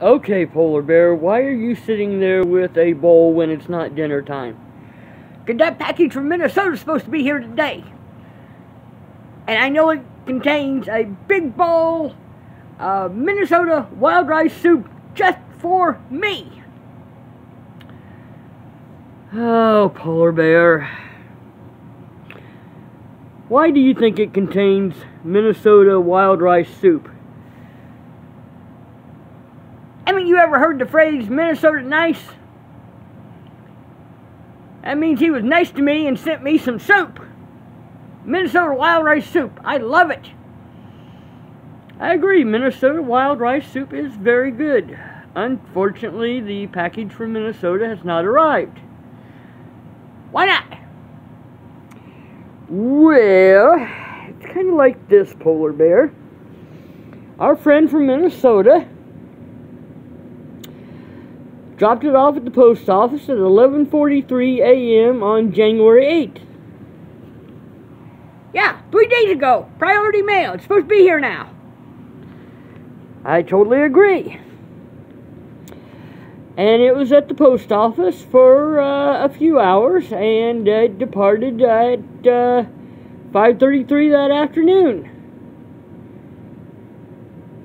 Okay, Polar Bear, why are you sitting there with a bowl when it's not dinner time? Because that package from Minnesota is supposed to be here today. And I know it contains a big bowl of Minnesota wild rice soup just for me. Oh, Polar Bear. Why do you think it contains Minnesota wild rice soup? Haven't you ever heard the phrase, Minnesota nice? That means he was nice to me and sent me some soup. Minnesota wild rice soup. I love it. I agree, Minnesota wild rice soup is very good. Unfortunately, the package from Minnesota has not arrived. Why not? Well, it's kind of like this, Polar Bear. Our friend from Minnesota dropped it off at the post office at 11:43 a.m. on January 8th. Yeah, 3 days ago. Priority mail. It's supposed to be here now. I totally agree. And it was at the post office for a few hours, and it departed at 5:33 that afternoon.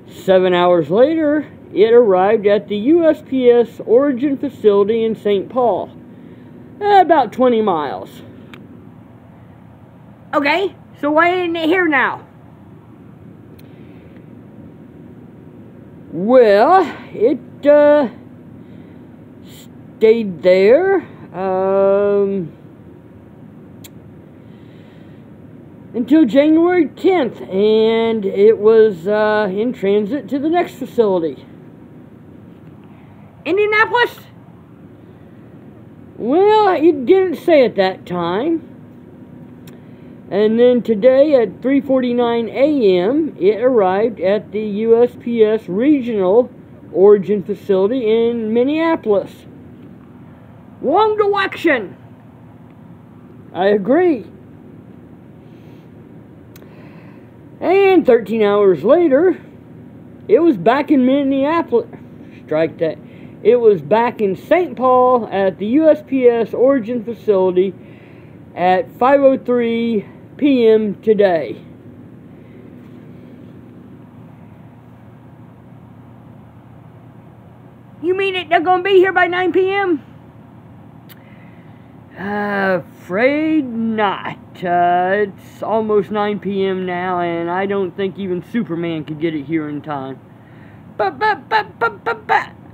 7 hours later, it arrived at the USPS Origin facility in St. Paul, about 20 miles. Okay, so why isn't it here now? Well, it stayed there until January 10th, and it was in transit to the next facility. Indianapolis? Well, it didn't say at that time. And then today at 3:49 a.m., it arrived at the USPS Regional Origin Facility in Minneapolis. Wrong direction. I agree. And 13 hours later, it was back in Minneapolis. Strike that. It was back in St. Paul at the USPS Origin Facility at 5:03 p.m. today. You mean they're going to be here by 9 p.m.? Afraid not. It's almost 9 p.m. now, and I don't think even Superman could get it here in time. But,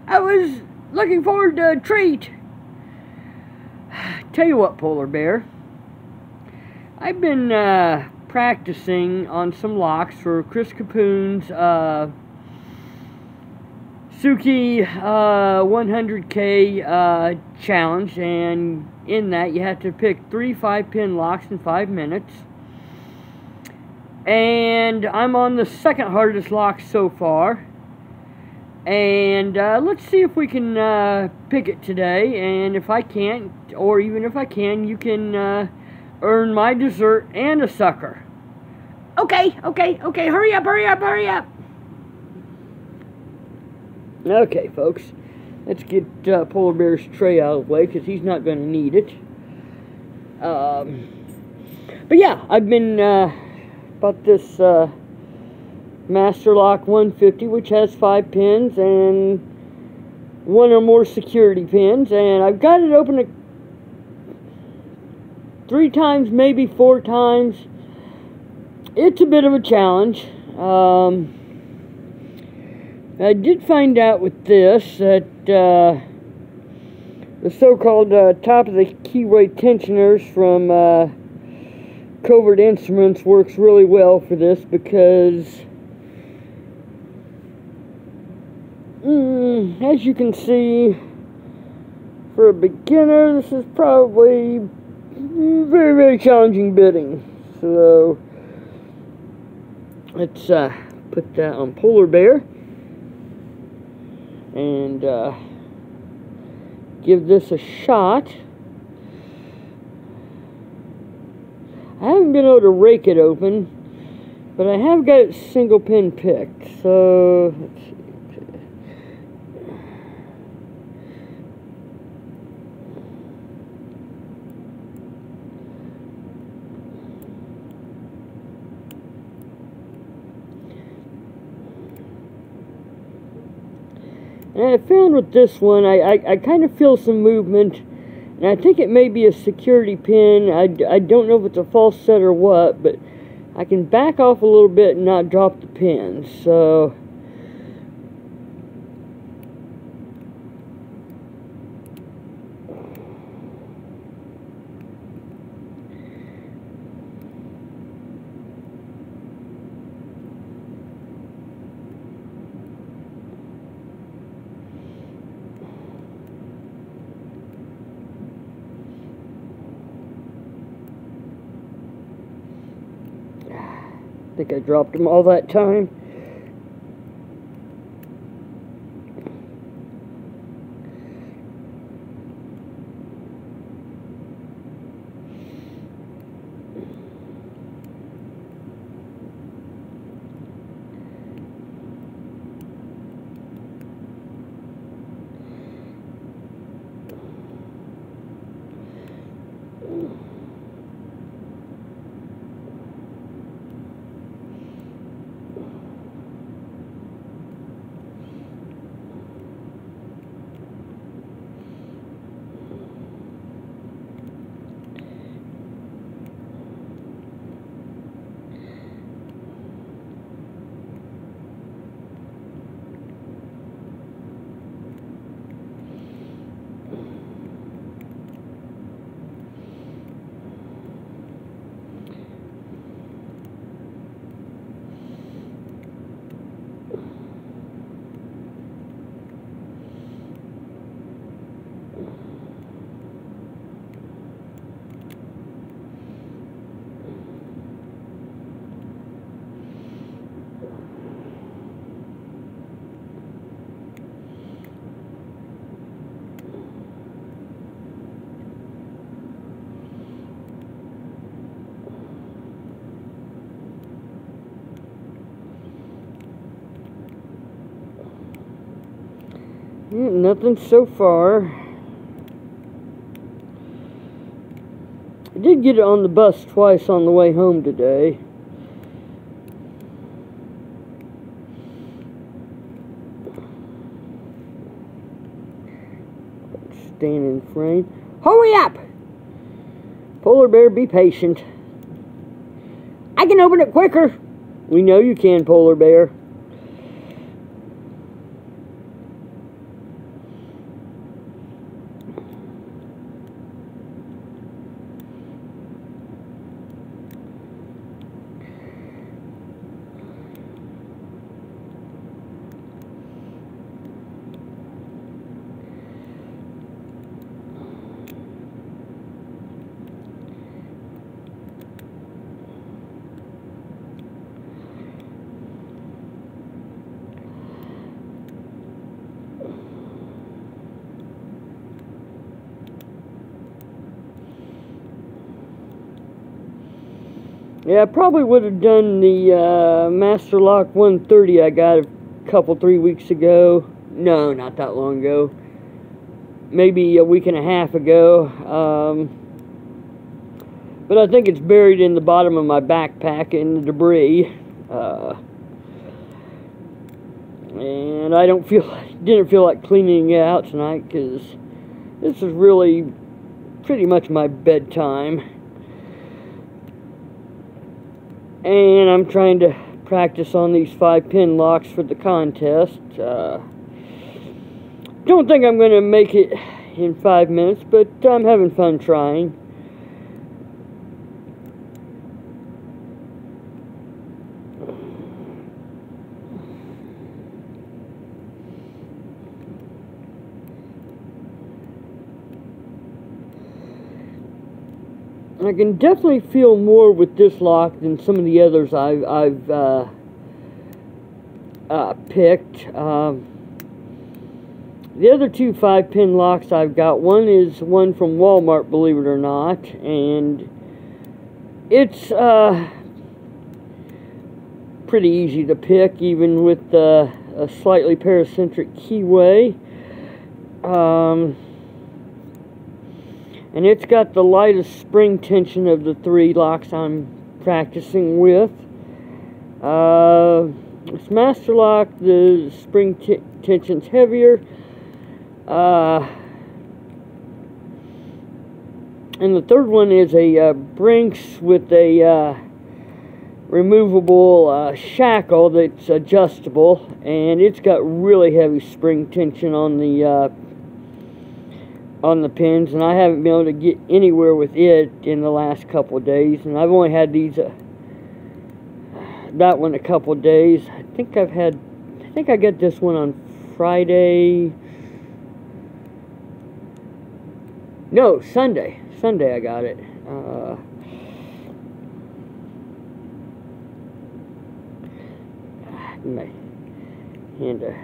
I was looking forward to a treat. Tell you what, Polar Bear. I've been practicing on some locks for Chris Capoon's Suki 100K challenge, and in that you have to pick 3 5-pin locks in 5 minutes. And I'm on the second hardest lock so far. And let's see if we can pick it today. And if I can't, or even if I can, you can earn my dessert and a sucker. Okay. Hurry up. Okay, folks. Let's get Polar Bear's tray out of the way, because he's not going to need it. But yeah, I've been about this Master Lock 150, which has 5 pins and 1 or more security pins, and I've got it open 3 times, maybe 4 times. It's a bit of a challenge. I did find out with this that the so-called top of the keyway tensioners from Covert Instruments works really well for this, because as you can see, for a beginner, this is probably very, very challenging bitting. So let's put that on Polar Bear and give this a shot. I haven't been able to rake it open, but I have got it single pin picked. So let's see. And I found with this one, I kind of feel some movement, and I think it may be a security pin. I don't know if it's a false set or what, but I can back off a little bit and not drop the pin. So I think I dropped them all that time. Nothing so far. I did get it on the bus twice on the way home today. Staying in frame. Hurry up! Polar bear, be patient. I can open it quicker. We know you can, polar bear. Yeah, I probably would have done the Master Lock 130 I got a couple, 3 weeks ago. No, not that long ago. Maybe a week and a half ago. But I think it's buried in the bottom of my backpack in the debris. And I didn't feel like cleaning it out tonight because this is really pretty much my bedtime. And I'm trying to practice on these 5-pin locks for the contest. Don't think I'm going to make it in 5 minutes, but I'm having fun trying. I can definitely feel more with this lock than some of the others I've picked. The other two 5-pin locks I've got, one is one from Walmart, believe it or not, and it's pretty easy to pick, even with a slightly paracentric keyway. And it's got the lightest spring tension of the 3 locks I'm practicing with. this master lock, the spring tension's heavier. And the third one is a Brinks with a removable shackle that's adjustable, and it's got really heavy spring tension on the pins, and I haven't been able to get anywhere with it in the last couple of days. And I've only had these that one a couple of days. I think I got this one on Friday. No, Sunday I got it. My hand to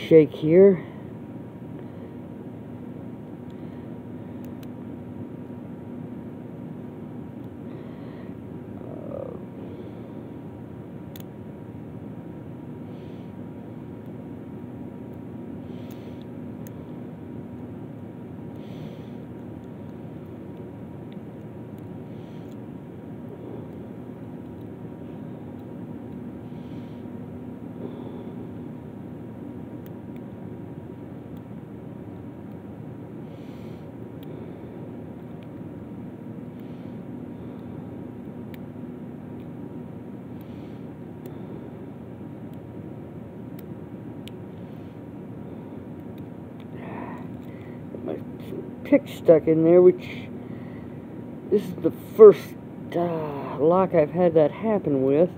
shake here. My pick stuck in there, which this is the first lock I've had that happen with.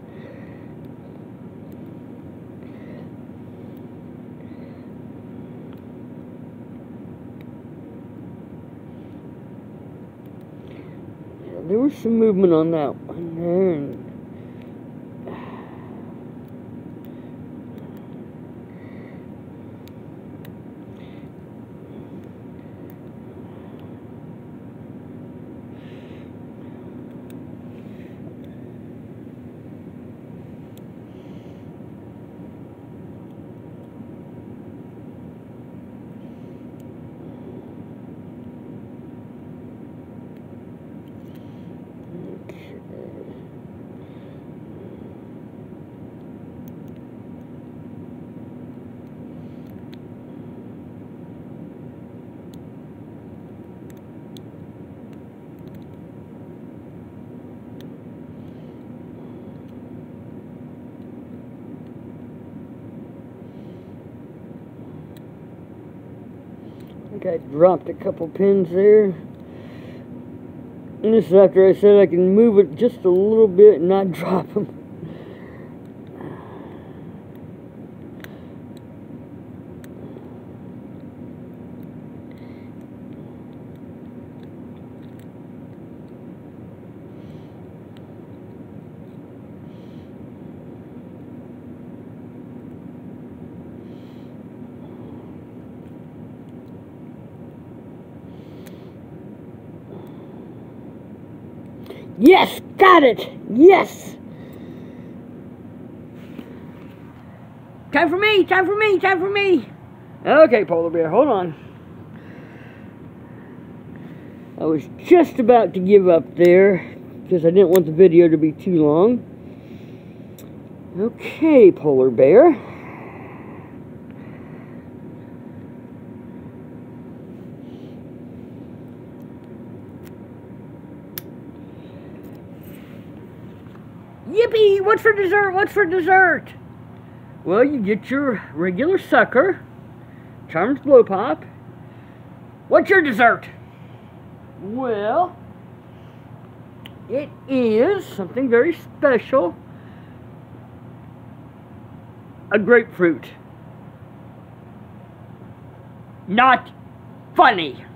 Yeah, there was some movement on that one there, and I think I dropped a couple pins there. And this is after I said I can move it just a little bit and not drop them. Yes! Got it! Yes! Time for me! Time for me! Time for me! Okay, Polar Bear, hold on. I was just about to give up there because I didn't want the video to be too long. Okay, Polar Bear. Yippee! What's for dessert? What's for dessert? Well, you get your regular sucker, Charms Blow Pop. What's your dessert? Well, it is something very special. A grapefruit. Not funny.